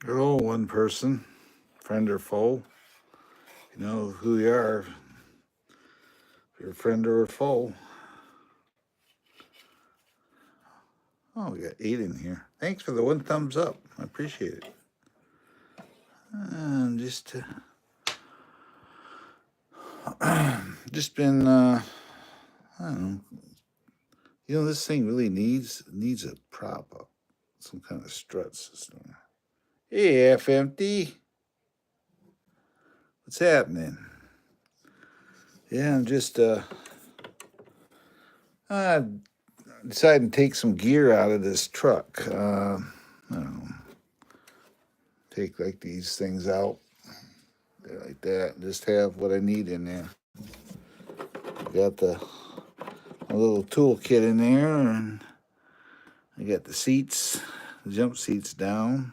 Oh, one person, friend or foe. You know who you are. If you're a friend or a foe. Oh, we got 8 in here. Thanks for the 1 thumbs up. I appreciate it. Just just been I don't know. You know, this thing really needs a prop up, some kind of strut system. Hey, F empty. What's happening? Yeah, I'm just I decided to take some gear out of this truck. I don't know, take like these things out, like that. Just have what I need in there. Got the a little toolkit in there, and I got the seats, the jump seats down,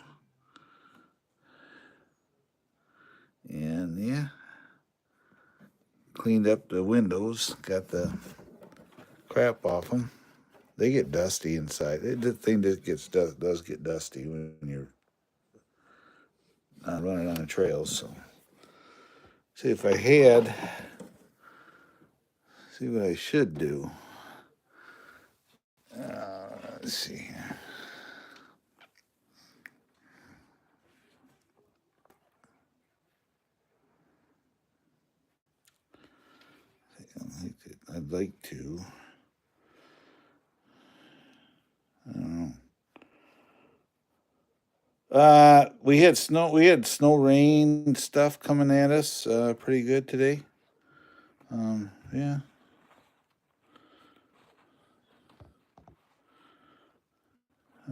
and yeah, cleaned up the windows. Got the crap off them. They get dusty inside. The thing that does get dusty when you're not running on the trails. So, see if I had. See what I should do. Let's see here. I'd like to. I don't know. We had snow. We had snow, rain stuff coming at us. Pretty good today. Yeah.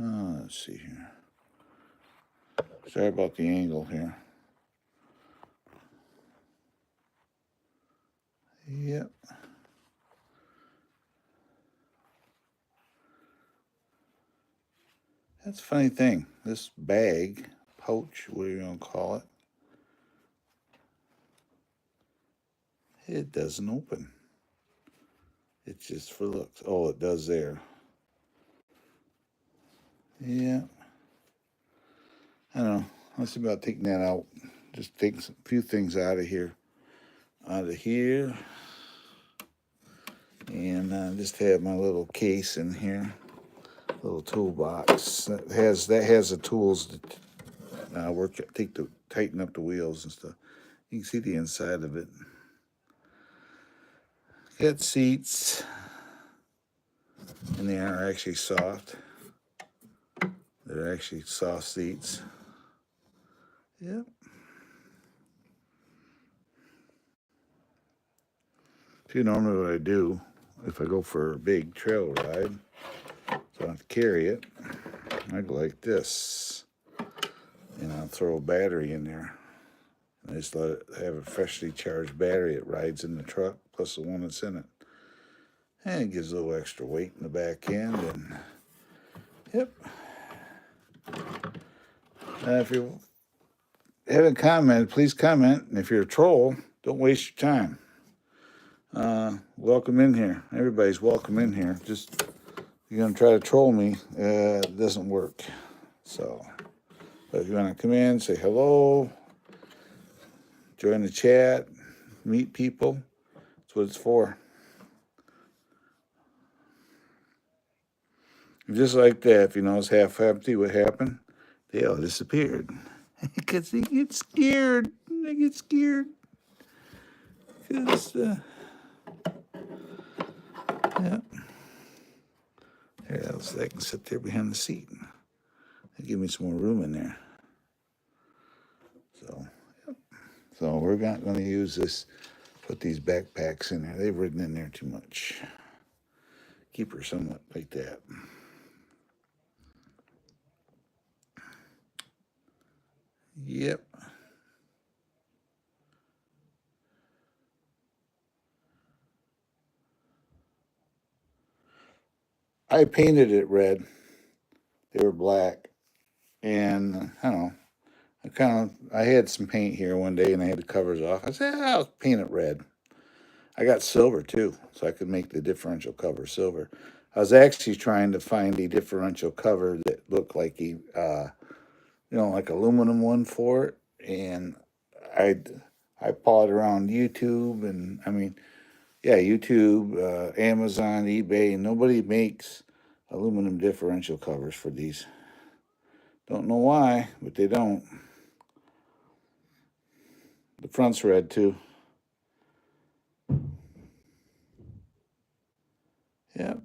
Let's see here. Sorry about the angle here. Yep. That's a funny thing. This bag, pouch, what are you gonna call it? It doesn't open. It's just for looks. Oh, it does there. Yeah. I don't know. Let's see about taking that out. Just take a few things out of here. Out of here. And just have my little case in here. Little toolbox that has the tools to tighten up the wheels and stuff. You can see the inside of it. Got seats, and they are actually soft. They're actually soft seats. Yep. See, normally what I do, if I go for a big trail ride, so I don't have to carry it, I go like this. And I'll throw a battery in there. I just let it have a freshly charged battery. It rides in the truck, plus the one that's in it. And it gives a little extra weight in the back end. And yep. If you haven't commented, please comment. And if you're a troll, don't waste your time. Welcome in here. Everybody's welcome in here. Just you're gonna try to troll me, it doesn't work. So, but if you want to come in, say hello, join the chat, meet people, that's what it's for. Just like that, if you know it's half empty, what happened? They all disappeared. Because they get scared. They get scared. Because, yeah. There else I can sit there behind the seat. They give me some more room in there. So, yep. So we're not going to use this. Put these backpacks in there. They've ridden in there too much. Keep her somewhat like that. Yep. I painted it red. They were black. And I don't know. I had some paint here one day and I had the covers off. I said, I'll paint it red. I got silver too, so I could make the differential cover silver. I was actually trying to find a differential cover that looked like like aluminum one for it. And I I pawed around YouTube, and I mean, yeah, YouTube, Amazon, eBay, and nobody makes aluminum differential covers for these. Don't know why, but they don't. The front's red too. Yep.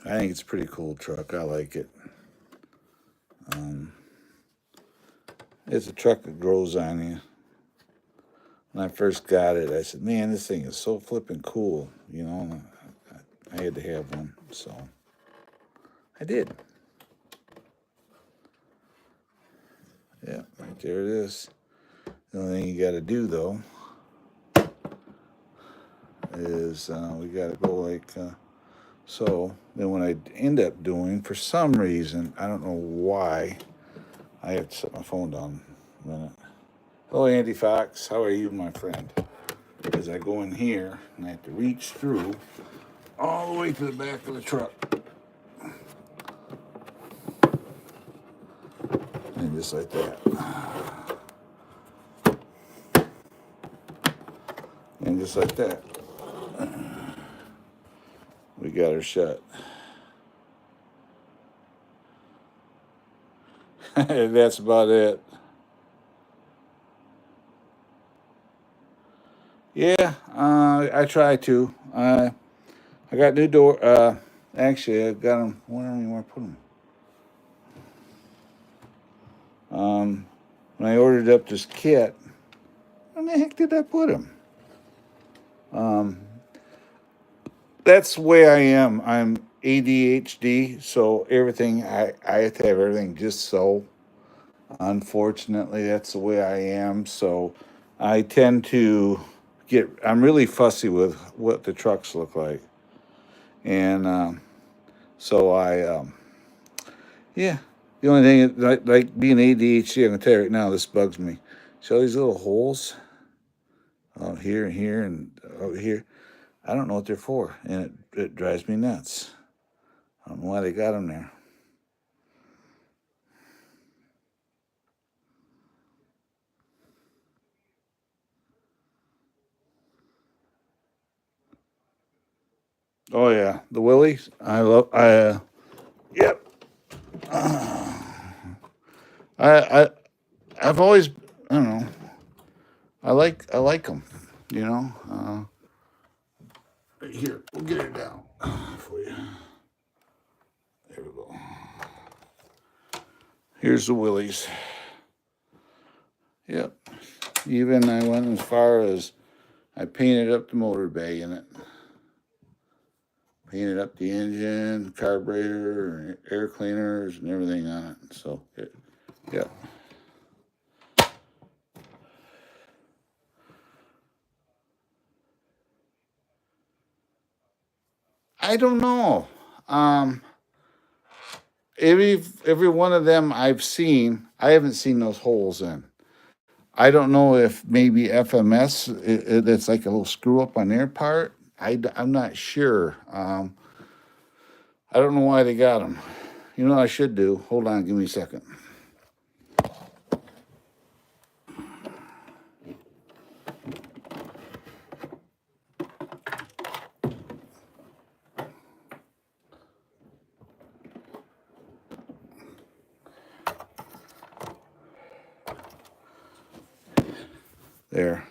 I think it's a pretty cool truck. I like it. Um, it's a truck that grows on you. When I first got it, I said, "Man, this thing is so flipping cool." I had to have one, so I did. Yeah, right there it is. The only thing you got to do though is we got to go like so. Then what I end up doing, for some reason, I don't know why, I have to set my phone down a minute. Hello, Andy Fox. How are you, my friend? As I go in here and I have to reach through all the way to the back of the truck. And just like that. And just like that. We got her shut. That's about it. Yeah, I try to. I got new door. Actually, I got them. Where do you want to put them? When I ordered up this kit, where the heck did I put them? That's the way I am. I'm ADHD, so everything I have to have everything just so. Unfortunately, that's the way I am. So I tend to I'm really fussy with what the trucks look like. And so yeah. The only thing, like being ADHD, I'm going to tell you right now, this bugs me. See all these little holes out here and here and out here? I don't know what they're for, and it drives me nuts. I don't know why they got them there. Oh yeah, the Willies. I love. Yep. I I've always, I don't know. I like them. You know. Here, we'll get it down for you. There we go. Here's the Willies. Yep. Even I went as far as I painted up the motor bay in it. Painted up the engine, carburetor, air cleaners, and everything on it. So, yeah. I don't know. Um, every one of them I've seen, I haven't seen those holes in. I don't know if maybe FMS, it's like a little screw up on their part. I'm not sure. I don't know why they got them. You know what I should do? Hold on, give me a second. There.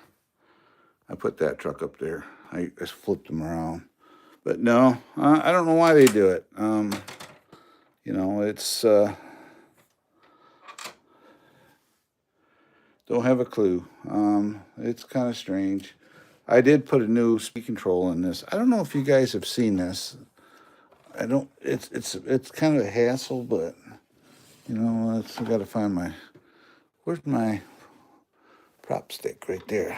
I put that truck up there. I just flipped them around. But no, I don't know why they do it. It's don't have a clue. It's kind of strange. I did put a new speed control in this. I don't know if you guys have seen this. I don't. It's kind of a hassle, but I got to find where's my prop stick right there.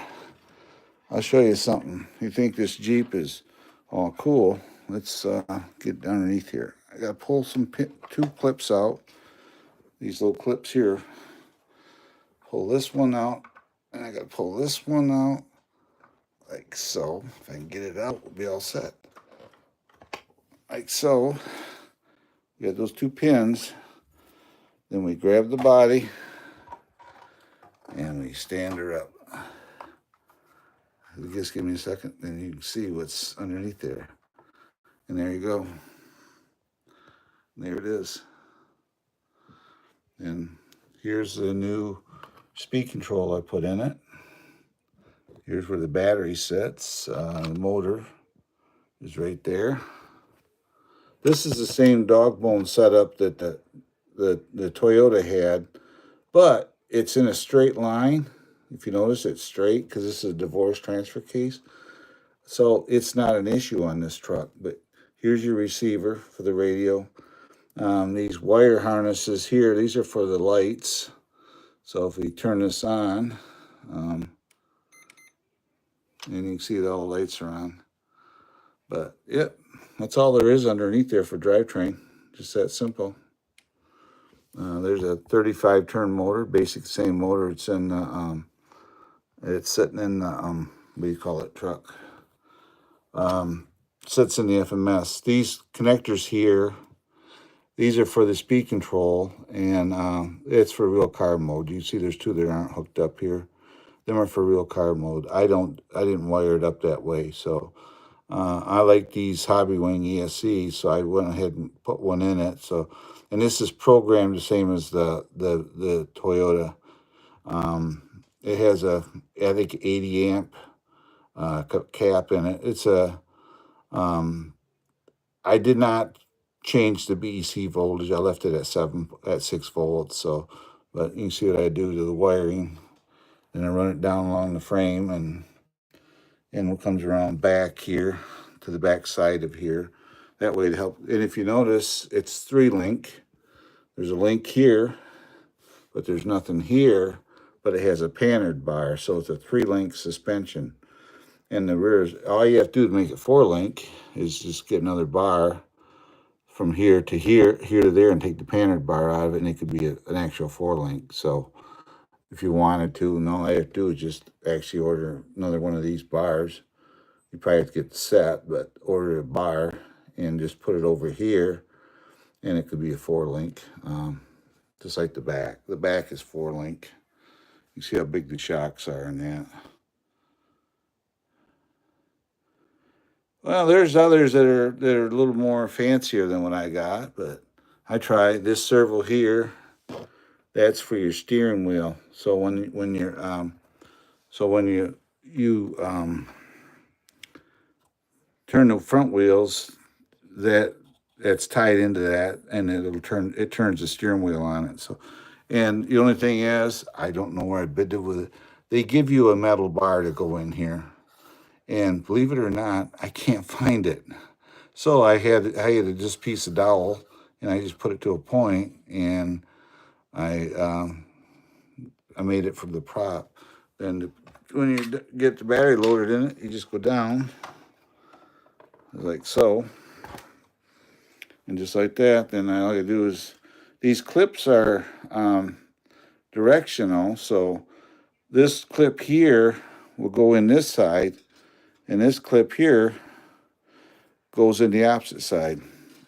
I'll show you something. You think this Jeep is all cool? Let's get underneath here. I got to pull two clips out. These little clips here. Pull this one out, and I got to pull this one out, like so. If I can get it out, we'll be all set. like so. We got those 2 pins. Then we grab the body and we stand her up. Just give me a second, then you can see what's underneath there. And there you go. There it is. And here's the new speed control I put in it. Here's where the battery sits. The motor is right there. This is the same dog bone setup that the Toyota had, but it's in a straight line. If you notice, it's straight because this is a divorce transfer case. So it's not an issue on this truck. But here's your receiver for the radio. These wire harnesses here, these are for the lights. So if we turn this on, and you can see that all the lights are on. But yep, that's all there is underneath there for drivetrain. Just that simple. There's a 35 turn motor, basic same motor. It's in the, it's sitting in the, what do you call it, truck? Sits in the FMS. These connectors here, these are for the speed control, and it's for real car mode. You see there's 2 that aren't hooked up here. Them are for real car mode. I didn't wire it up that way, so I like these Hobbywing ESCs, so I went ahead and put one in it. So, and this is programmed the same as the Toyota. It has a, I think, 80 amp cap in it. It's a, I did not change the BEC voltage. I left it at 6 volts. So, but you can see what I do to the wiring. Then I run it down along the frame, and it comes around back here to the back side of here. That way to help. And if you notice, it's 3-link. There's a link here, but there's nothing here, but it has a panhard bar. So it's a 3-link suspension. And the rear is, all you have to do to make it 4-link is just get another bar from here to here, here to there, and take the panhard bar out of it, and it could be an actual 4-link. So if you wanted to, and all I have to do is just actually order another one of these bars. You probably have to get the set, but order a bar and just put it over here, and it could be a 4-link, just like the back. The back is 4-link. You see how big the shocks are in that. Well, there's others that are a little more fancier than what I got, but I tried this servo here. That's for your steering wheel. So when you're turn the front wheels, that's tied into that, and it turns the steering wheel on it. So, and the only thing is, I don't know where I bid it with it. They give you a metal bar to go in here, and believe it or not, I can't find it. So I had just piece of dowel, and I just put it to a point, and I made it from the prop. Then when you get the battery loaded in it, you just go down like so, and just like that. Then all you do is, these clips are directional, so this clip here will go in this side, and this clip here goes in the opposite side.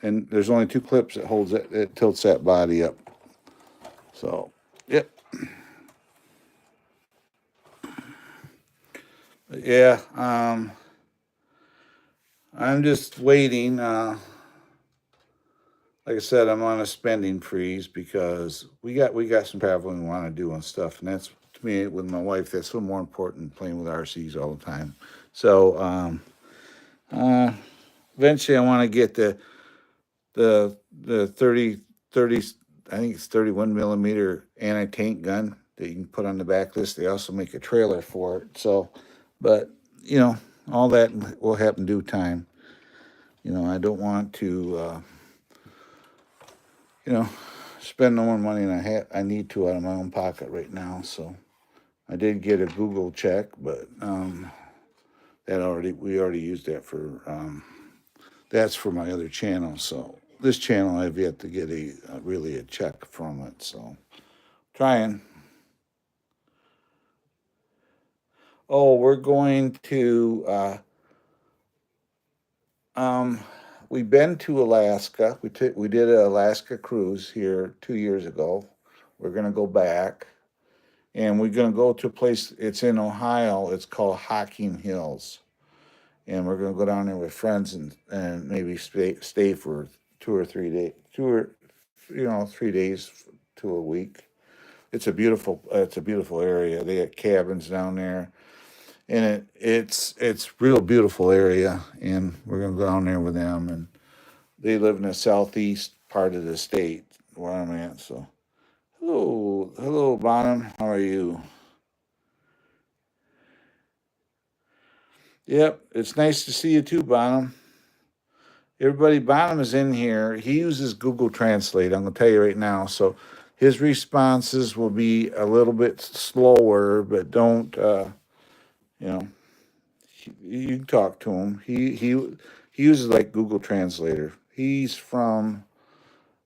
And there's only 2 clips that holds it, it tilts that body up. So, yep. Yeah, I'm just waiting. Like I said, I'm on a spending freeze because we got some traveling we want to do and stuff, and that's, to me, with my wife, that's a little more important than playing with RCs all the time. So eventually I want to get the 30, I think it's 31 millimeter anti-tank gun that you can put on the back of this. They also make a trailer for it. So, but you know, all that will happen in due time. You know, I don't want to, you know, spend no more money than I need to out of my own pocket right now. So I did get a Google check, but we already used that for, that's for my other channel. So this channel, I've yet to get really a check from it. So trying. Oh, we're going to we've been to Alaska. We did an Alaska cruise here 2 years ago. We're gonna go back, and we're gonna go to a place. It's in Ohio. It's called Hocking Hills, and we're gonna go down there with friends and maybe stay for 2 or 3 days, 3 days to a week. It's a beautiful area. They got cabins down there, and it's real beautiful area. And we're gonna go down there with them. And they live in the southeast part of the state where I'm at. So hello, Bonham. How are you? Yep, it's nice to see you too, Bonham. Everybody, Bonham is in here. He uses Google Translate. I'm going to tell you right now. So his responses will be a little bit slower, but don't, you know, you can talk to him. He uses like Google Translator. He's from,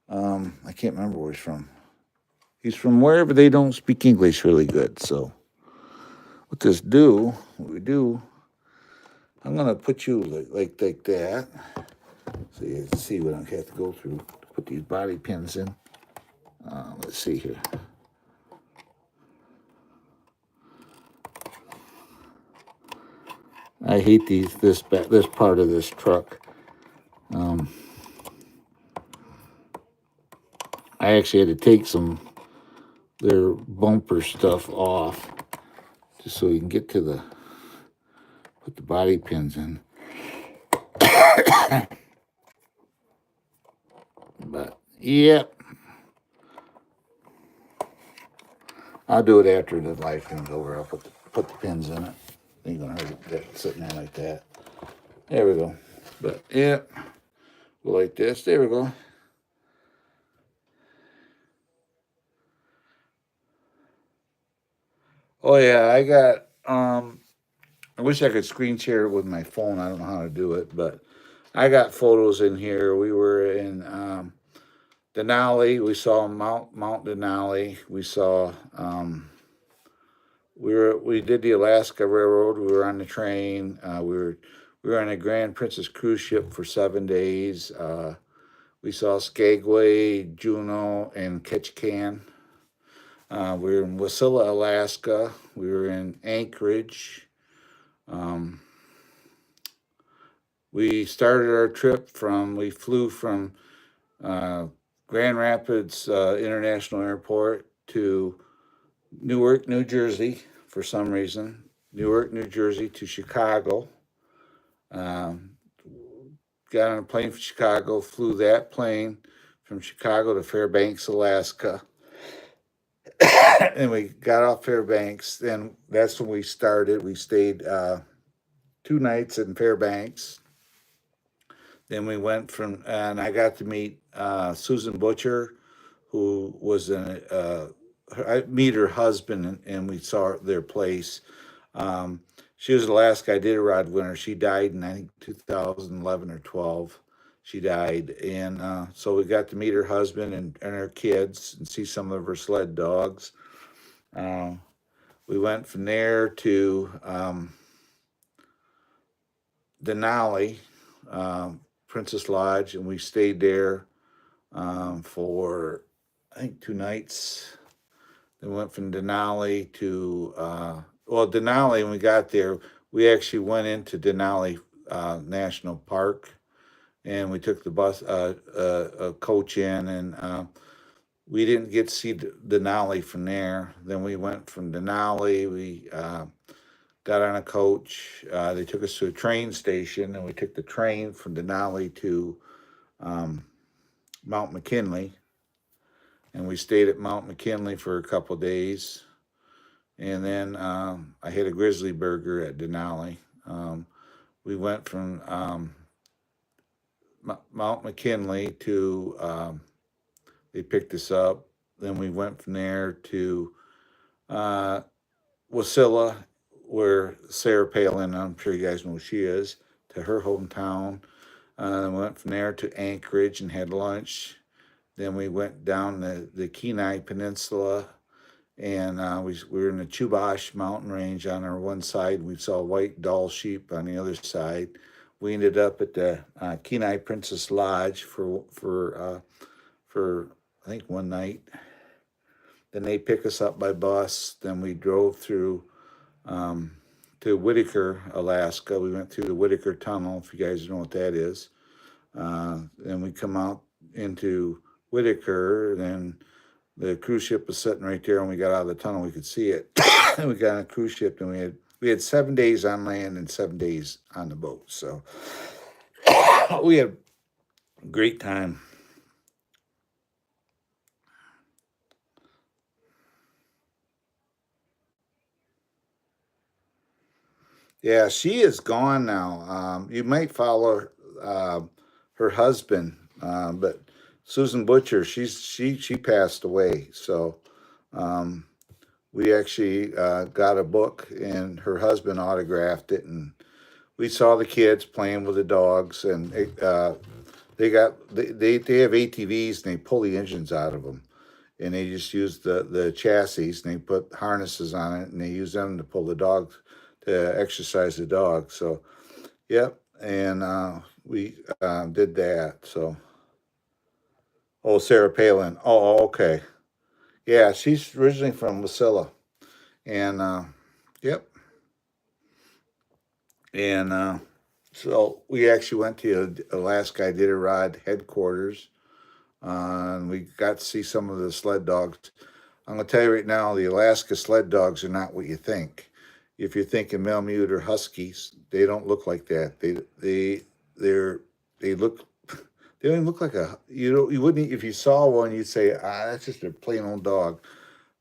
I can't remember where he's from. He's from wherever they don't speak English really good. So what we do, I'm going to put you like that. So you can see what I have to go through to put these bobby pins in. Let's see here. I hate this part of this truck. I actually had to take their bumper stuff off just so you can get to put the body pins in. But yep, I'll do it after the live comes over. I'll put the pins in it. Ain't gonna hurt it sitting there like that. There we go. But yeah, go like this. There we go. Oh yeah, I got. I wish I could screen share it with my phone. I don't know how to do it, but I got photos in here. We were in Denali. We saw Mount Denali. We saw. We did the Alaska Railroad. We were on the train. We were on a Grand Princess cruise ship for 7 days. We saw Skagway, Juneau, and Ketchikan. We were in Wasilla, Alaska. We were in Anchorage. We started our trip we flew from Grand Rapids International Airport to Newark, New Jersey for some reason. Newark, New Jersey to Chicago. Um, got on a plane from Chicago, flew that plane from Chicago to Fairbanks, Alaska. And we got off Fairbanks. Then that's when we started. We stayed 2 nights in Fairbanks. Then we went and I got to meet Susan Butcher, who was I meet her husband, and we saw their place. She was the last guy Iditarod winner. She died in I think 2011 or 12. She died, and so we got to meet her husband and her kids and see some of her sled dogs. We went from there to Denali, Princess Lodge, and we stayed there for I think 2 nights. Then we went from Denali to Denali. When we got there, we actually went into Denali National Park, and we took the bus, a coach in, and we didn't get to see Denali from there. Then we went from Denali. We got on a coach. They took us to a train station, and we took the train from Denali to Mount McKinley, and we stayed at Mount McKinley for a couple of days. And then I had a grizzly burger at Denali. We went from Mount McKinley to, they picked us up. Then we went from there to Wasilla, where Sarah Palin, I'm sure you guys know who she is, to her hometown. Went from there to Anchorage and had lunch. Then we went down the Kenai Peninsula, and we were in the Chubash mountain range on our one side. We saw white Dall sheep on the other side. we ended up at the Kenai Princess Lodge for I think one night. Then they pick us up by bus. Then we drove through to Whitaker, Alaska. We went through the Whitaker Tunnel, if you guys know what that is. Then we come out into Whitaker. Then the cruise ship was sitting right there. When we got out of the tunnel, we could see it. And we got on a cruise ship, and we had 7 days on land and 7 days on the boat. So we had a great time. Yeah, she is gone now. You might follow her husband, but Susan Butcher, she passed away. So we actually got a book, and her husband autographed it, and we saw the kids playing with the dogs, and they have ATVs, and they pull the engines out of them, and they just use the chassis, and they put harnesses on it, and they use them to pull the dogs, to exercise the dog. So, yep, and we did that. So, oh, Sarah Palin. Oh, okay. Yeah, she's originally from Wasilla, and yep, and so we actually went to Alaska Iditarod headquarters, and we got to see some of the sled dogs. I'm gonna tell you right now, the Alaska sled dogs are not what you think. If you're thinking Malamute or Huskies, they don't look like that. They look they don't look like you wouldn't, if you saw one, you'd say, that's just a plain old dog.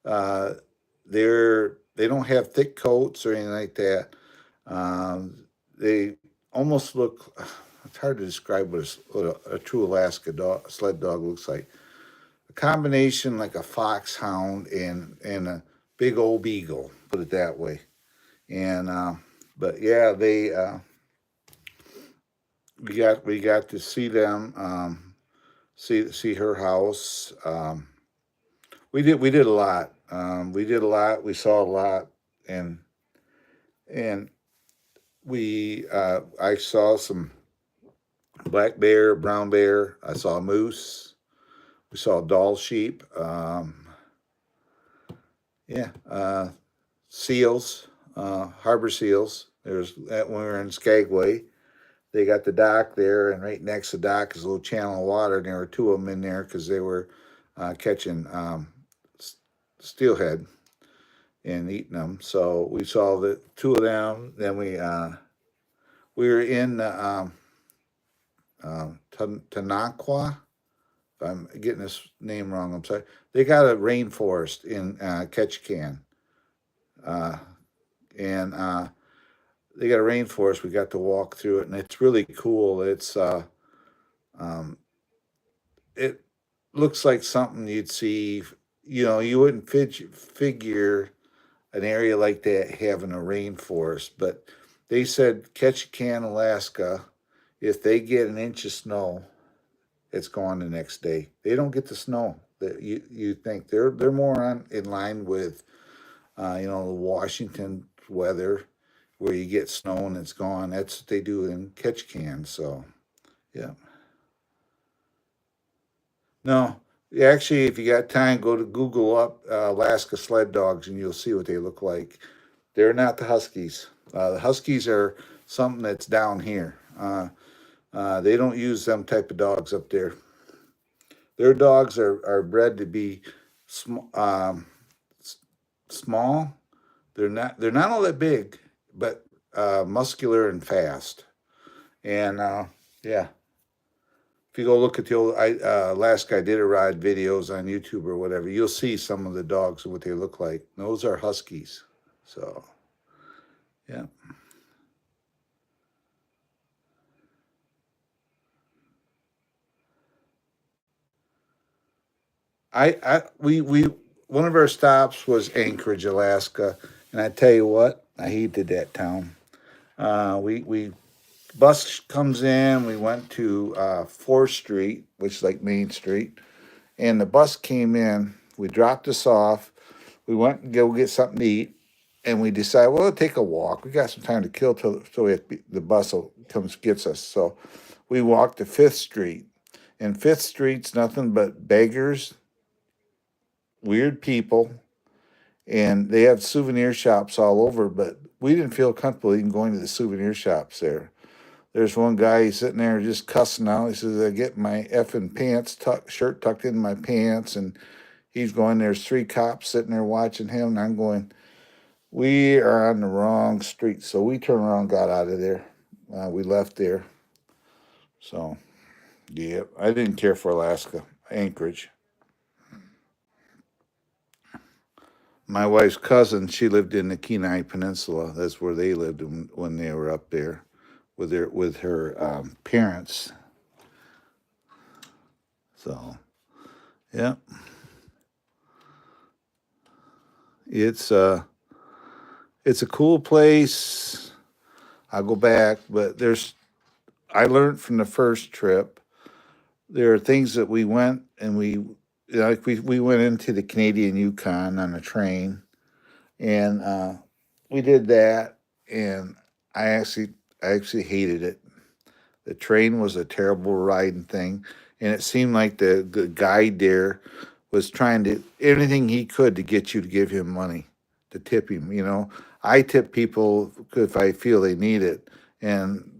Uh, they don't have thick coats or anything like that. They almost look. It's hard to describe what a true Alaska sled dog looks like. A combination like a foxhound and a big old beagle. Put it that way. And but yeah, we got to see them, see her house. We did a lot. We did a lot. We saw a lot, and we I saw some black bear, brown bear. I saw a moose. We saw Dall sheep. Yeah, seals, harbor seals. There's that when we were in Skagway. They got the dock there, and right next to the dock is a little channel of water, and there were two of them in there because they were catching steelhead and eating them. So we saw the two of them. Then we were in Tanaqua. If I'm getting this name wrong, I'm sorry. They got a rainforest in Ketchikan, and they got a rainforest. We got to walk through it, and it's really cool. It looks like something you'd see. You wouldn't figure an area like that having a rainforest, but they said Ketchikan, Alaska, if they get an inch of snow, it's gone the next day. They don't get the snow that you think. They're more in line with the Washington weather, where you get snow and it's gone. That's what they do in Ketchikan. So, yeah. No, actually, if you got time, go to Google up Alaska sled dogs, and you'll see what they look like. They're not the Huskies. The Huskies are something that's down here. They don't use them type of dogs up there. Their dogs are bred to be small. They're not all that big, but muscular and fast. And yeah, if you go look at the old Alaska Iditarod videos on YouTube or whatever, you'll see some of the dogs and what they look like. Those are Huskies. So yeah. We one of our stops was Anchorage, Alaska, and I tell you what, I hated that town. We bus comes in. We went to 4th Street, which is like Main Street, and the bus came in. We dropped us off. We went and go get something to eat, and we decided, well, we'll take a walk. We got some time to kill till the bus will comes gets us. So we walked to Fifth Street, and Fifth Street's nothing but beggars, weird people, and they have souvenir shops all over. But we didn't feel comfortable even going to the souvenir shops there. There's one guy, he's sitting there just cussing out. He says, I get my effing shirt tucked in my pants. And he's going, there's 3 cops sitting there watching him. And I'm going, we are on the wrong street. So we turned around and got out of there. We left there. So, yeah, I didn't care for Alaska, Anchorage. My wife's cousin, she lived in the Kenai Peninsula. That's where they lived when they were up there with her parents. So, yeah, it's a cool place. I'll go back, but I learned from the first trip. There are things that we went and we went into the Canadian Yukon on a train, and we did that, and I actually hated it. The train was a terrible riding thing, and it seemed like the guide there was trying to anything he could to get you to give him money, to tip him. I tip people if I feel they need it, and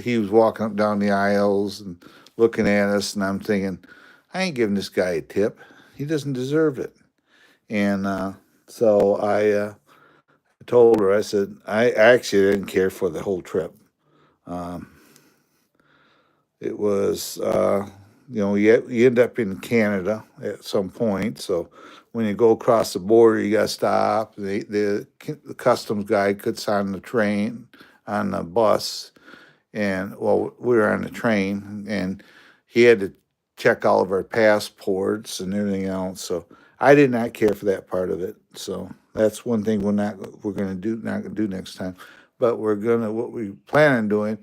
he was walking up down the aisles and looking at us, and I'm thinking, I ain't giving this guy a tip. He doesn't deserve it. And so I told her, I said, I actually didn't care for the whole trip. Um, it was, you end up in Canada at some point. So when you go across the border, you got to stop. The customs guy could sign the train on the bus. And well, we were on the train, and he had to check all of our passports and everything else. So I did not care for that part of it. So that's one thing we're gonna do not gonna do next time. But what we plan on doing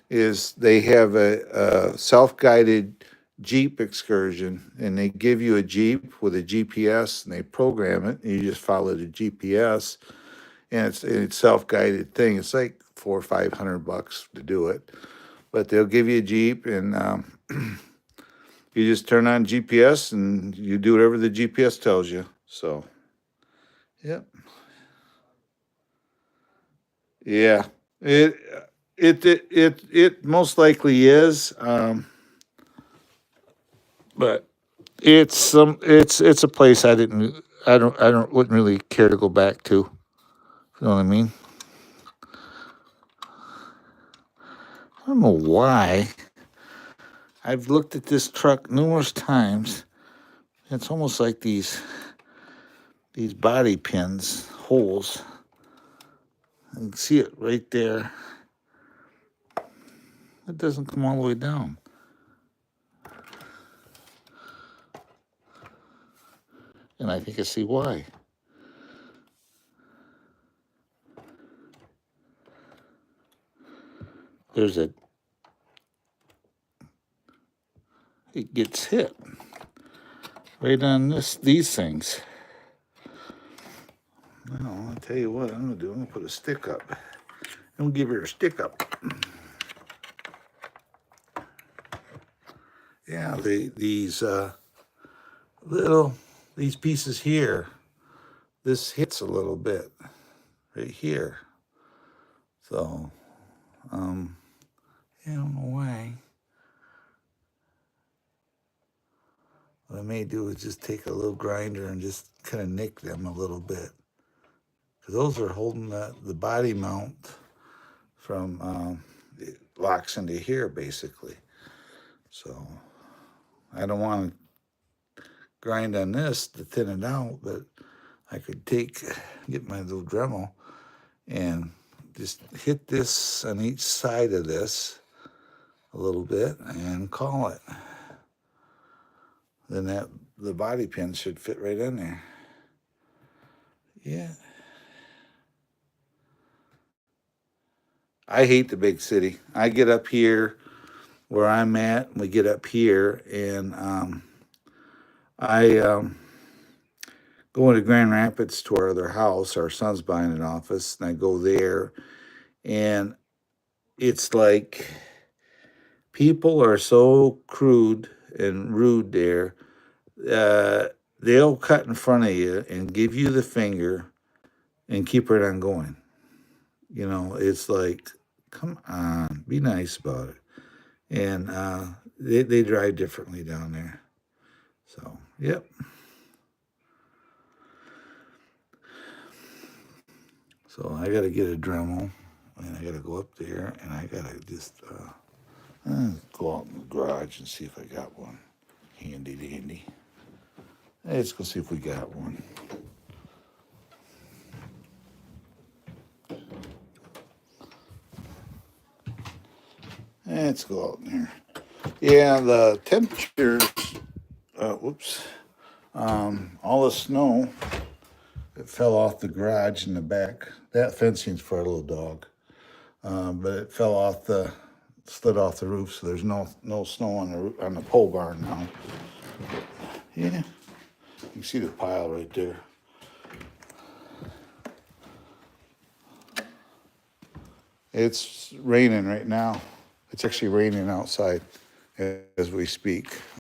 is they have a self-guided Jeep excursion, and they give you a Jeep with a GPS, and they program it, and you just follow the GPS, and it's self-guided thing. It's like $400 or $500 to do it, but they'll give you a Jeep, and you just turn on GPS and you do whatever the GPS tells you. So, yep, yeah, it it most likely is, but it's a place I don't wouldn't really care to go back to. You know what I mean? I don't know why. I've looked at this truck numerous times. It's almost like these body pins, holes. I can see it right there. It doesn't come all the way down. And I think I see why. It gets hit right on these things. Well, I'll tell you what I'm gonna do. I'm gonna put a stick up. I'm gonna give her a stick up. Yeah, these these pieces here. This hits a little bit right here. So, I don't know why. What I may do is just take a little grinder and just kind of nick them a little bit. Because those are holding the body mount from, it locks into here basically. So I don't want to grind on this to thin it out, but I could get my little Dremel and just hit this on each side of this a little bit and call it. Then the body pin should fit right in there. Yeah. I hate the big city. I get up here where I'm at, we get up here, and I go into Grand Rapids to our other house. Our son's buying an office, and I go there, and it's like people are so crude and rude there. They'll cut in front of you and give you the finger and keep right on going. It's like, come on, be nice about it. And they drive differently down there. So, yep. So I got to get a Dremel, and I got to go up there, and I got to just go out in the garage and see if I got one. Handy dandy. Let's go see if we got one. Let's go out in there. Yeah, the temperatures, whoops, all the snow that fell off the garage in the back. That fencing's for our little dog. But it slid off the roof, so there's no snow on the pole barn now. Yeah, you can see the pile right there. It's raining right now. It's actually raining outside as we speak.